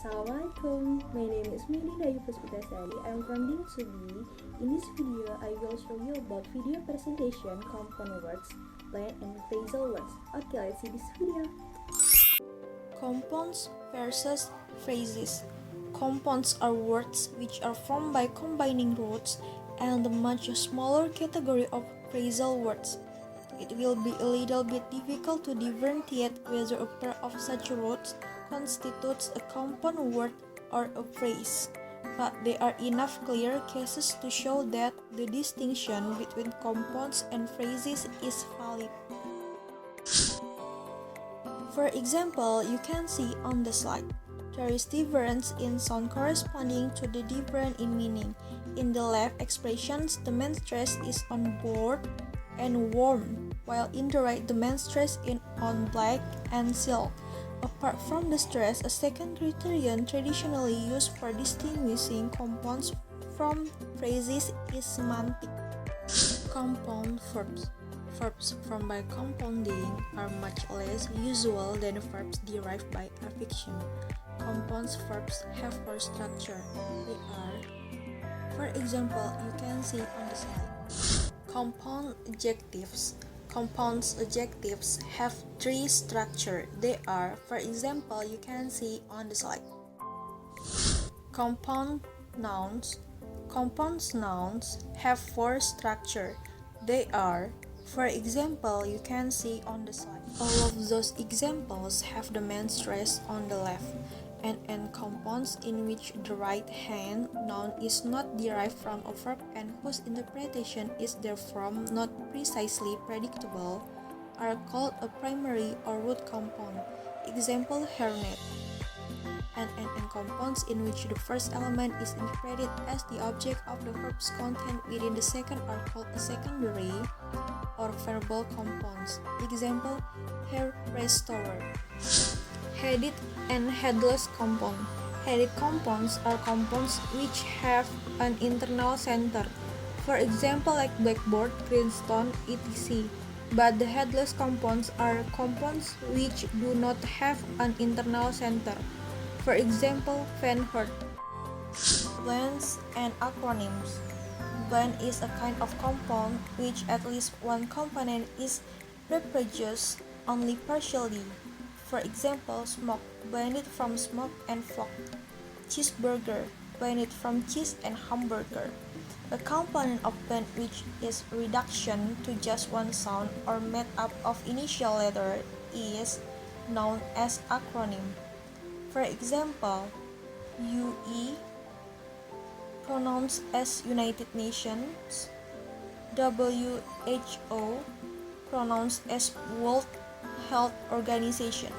Assalamualaikum, my name is Maydinda Puspitasari. I am from Subi. In this video, I will show you about video presentation, compound words, blend and phrasal words. Okay, let's see this video. Compounds versus phrases. Compounds are words which are formed by combining roots and the much smaller category of phrasal words. It will be a little bit difficult to differentiate whether a pair of such roots constitutes a compound word or a phrase, but there are enough clear cases to show that the distinction between compounds and phrases is valid. For example, you can see on the slide, there is difference in sound corresponding to the difference in meaning. In the left expressions, the main stress is on bored and warm, while in the right, the main stress is on black and silk. Apart from the stress, a second criterion traditionally used for distinguishing compounds from phrases is semantic. Compound verbs. Verbs formed by compounding are much less usual than verbs derived by affixation. Compound verbs have four structure. They are, for example, you can see on the slide. Compound adjectives. Compound adjectives have three structure. They are, for example, you can see on the slide. Compound nouns. Compound nouns have four structure. They are, for example, you can see on the slide. All of those examples have the main stress on the left, and compounds in which the right-hand noun is not derived from a verb and whose interpretation is therefore not precisely predictable are called a primary or root compound. Example, hairnet. And compounds in which the first element is interpreted as the object of the verb's content within the second are called a secondary or verbal compounds. Example, hair restorer. Headed and headless compound. Headed compounds are compounds which have an internal center, for example like blackboard, greenstone, etc. But the headless compounds are compounds which do not have an internal center, for example fan-hurt. Blends and acronyms. Blend is a kind of compound which at least one component is reproduced only partially. For example, smoke, blended from smoke and flock. Cheeseburger, blended from cheese and hamburger. A component of blend which is reduction to just one sound or made up of initial letter is known as acronym. For example, UE, pronounced as United Nations. WHO, pronounced as World Health Organization.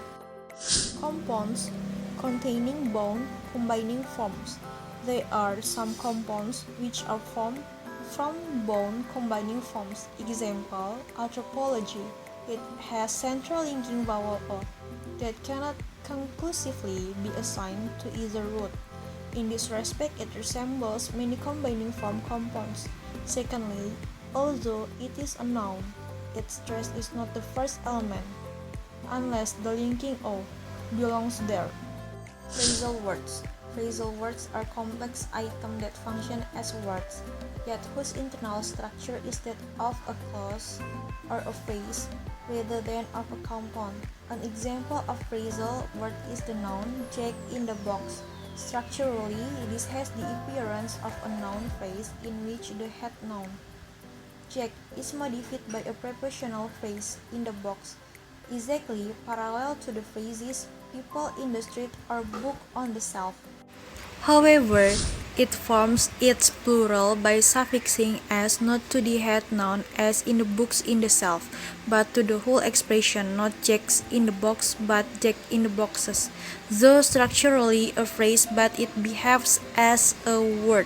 Compounds containing bone combining forms. There are some compounds which are formed from bone combining forms. Example, anthropology. It has central linking vowel O that cannot conclusively be assigned to either root. In this respect, it resembles many combining form compounds. Secondly, although it is a noun, its stress is not the first element, unless the linking O belongs there. Phrasal words. Phrasal words are complex items that function as words, yet whose internal structure is that of a clause or a phrase rather than of a compound. An example of phrasal word is the noun Jack in the box. Structurally, this has the appearance of a noun phrase in which the head noun Jack is modified by a prepositional phrase in the box, exactly parallel to the phrases people in the street or book on the shelf. However, it forms its plural by suffixing s not to the head noun as in the books in the shelf, but to the whole expression, not Jacks in the box but Jack in the boxes. Though structurally a phrase, but it behaves as a word.